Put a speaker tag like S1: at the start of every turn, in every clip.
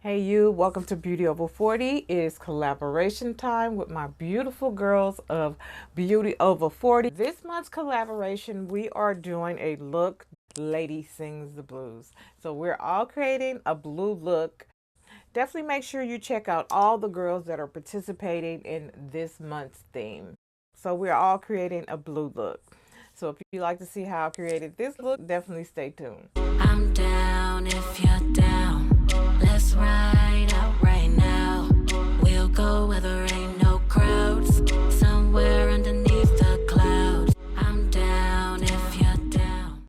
S1: Hey you, welcome to Beauty Over 40. It is collaboration time with my beautiful girls of Beauty Over 40. This month's collaboration, we are doing a look, Lady Sings the Blues. So we're all creating a blue look. Definitely make sure you check out all the girls that are participating in this month's theme. So we're all creating a blue look. So if you'd like to see how I created this look, definitely stay tuned.
S2: I'm down if you're down. Let's ride out right now. We'll go where there ain't no crowds. Somewhere underneath the clouds. I'm down if you're down.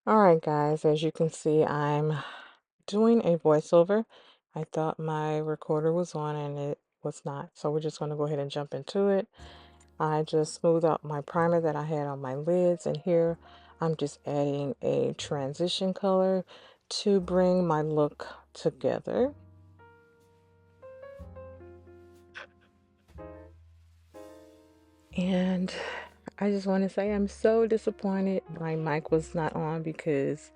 S1: All right, guys, as you can see, I'm doing a voiceover. I thought my recorder was on and it was not. So we're just going to go ahead and jump into it. I just smoothed out my primer that I had on my lids, and here I'm just adding a transition color to bring my look together. And I just want to say I'm so disappointed my mic was not on because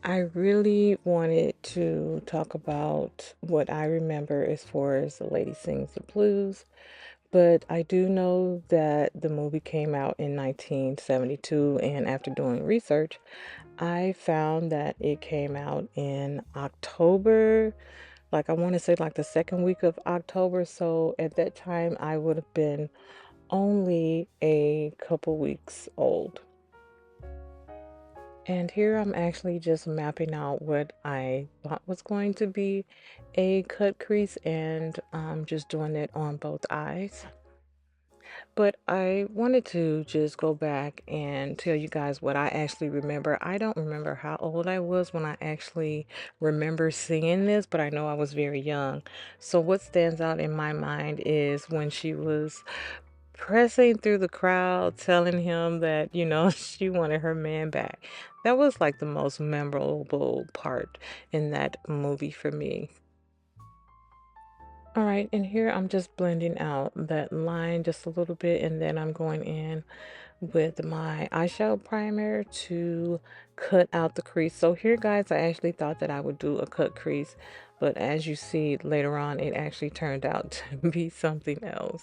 S1: I really wanted to talk about what I remember as far as The Lady Sings the Blues. But I do know that the movie came out in 1972, and after doing research, I found that it came out in October, like I want to say like the second week of October. So at that time, I would have been only a couple weeks old. And here I'm actually just mapping out what I thought was going to be a cut crease, and just doing it on both eyes. But I wanted to just go back and tell you guys what I actually remember. I don't remember how old I was when I actually remember seeing this, but I know I was very young. So what stands out in my mind is when she was pressing through the crowd, telling him that, she wanted her man back. That was like the most memorable part in that movie for me. All right, and here I'm just blending out that line just a little bit, and then I'm going in with my eyeshadow primer to cut out the crease. So here, guys, I actually thought that I would do a cut crease, but as you see later on, it actually turned out to be something else.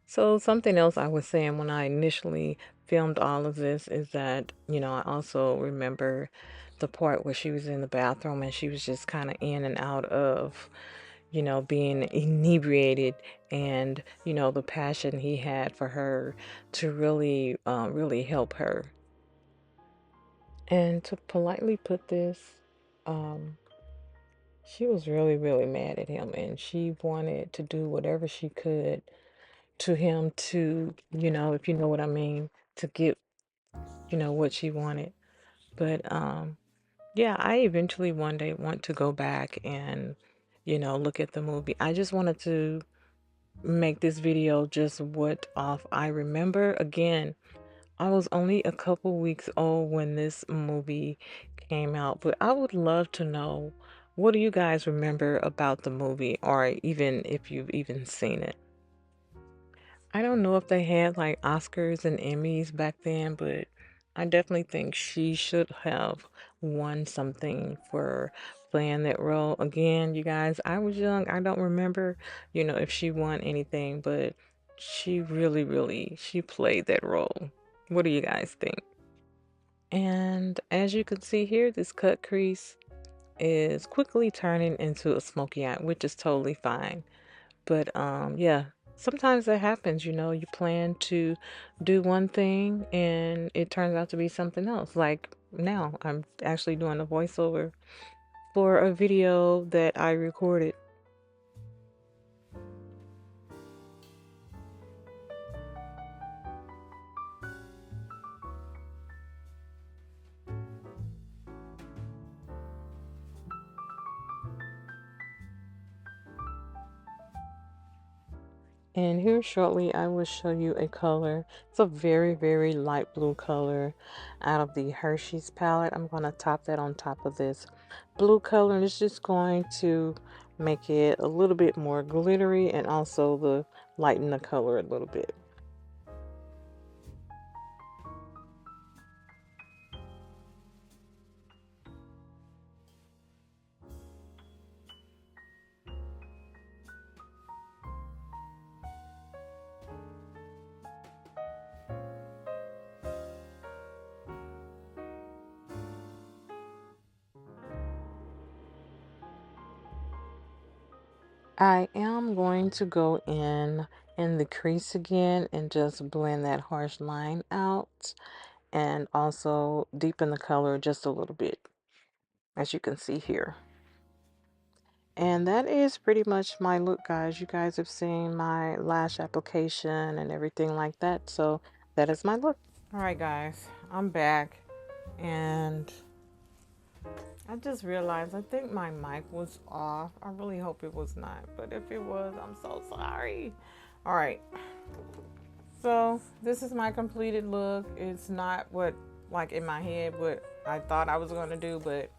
S1: So something else I was saying when I initially filmed all of this is that, I also remember the part where she was in the bathroom and she was just kind of in and out of, being inebriated, and, the passion he had for her to really, really help her. And to politely put this, um, she was really, really mad at him, and she wanted to do whatever she could to him to, if you know what I mean, to get, what she wanted. But yeah, I eventually one day want to go back and, look at the movie. I just wanted to make this video just what off I remember. Again, I was only a couple weeks old when this movie came out, but I would love to know, what do you guys remember about the movie, or even if you've even seen it? I don't know if they had like Oscars and Emmys back then, but I definitely think she should have won something for playing that role. Again, you guys, I was young. I don't remember, if she won anything, but she really, really, she played that role. What do you guys think? And as you can see here, this cut crease is quickly turning into a smoky eye, which is totally fine. But yeah, sometimes that happens, you plan to do one thing and it turns out to be something else. Like now, I'm actually doing a voiceover for a video that I recorded. And here shortly, I will show you a color. It's a very, very light blue color out of the Hershey's palette. I'm going to top that on top of this blue color. And it's just going to make it a little bit more glittery and also lighten the color a little bit. I am going to go in the crease again and just blend that harsh line out, and also deepen the color just a little bit, as you can see here. And that is pretty much my look, guys. You guys have seen my lash application and everything like that, so that is my look. All right, guys, I'm back, and I just realized I think my mic was off. I really hope it was not, but if it was, I'm so sorry. All right, so this is my completed look. It's not what, like in my head, what I thought I was gonna do, but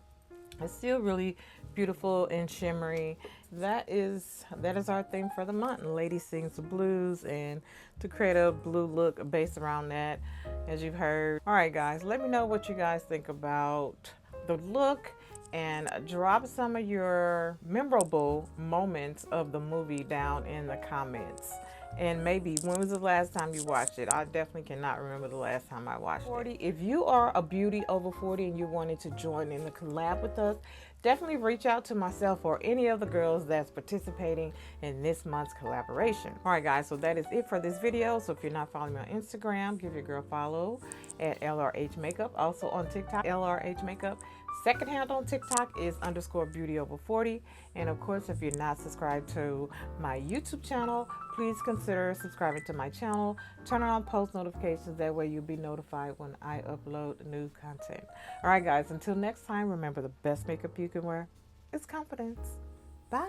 S1: it's still really beautiful and shimmery. That is our theme for the month. Lady Sings the Blues, and to create a blue look based around that, as you've heard. All right, guys, let me know what you guys think about the look, and drop some of your memorable moments of the movie down in the comments. And maybe when was the last time you watched it? I definitely cannot remember the last time I watched it. If you are a beauty over 40 and you wanted to join in the collab with us, definitely reach out to myself or any of the girls that's participating in this month's collaboration. All right, guys, so that is it for this video. So if you're not following me on Instagram, give your girl a follow at LRH Makeup. Also on TikTok, LRH Makeup. Second handle on TikTok is _beauty over 40. And of course, if you're not subscribed to my YouTube channel, please consider subscribing to my channel. Turn on post notifications. That way you'll be notified when I upload new content. All right, guys, until next time, remember the best makeup you can wear is confidence. Bye.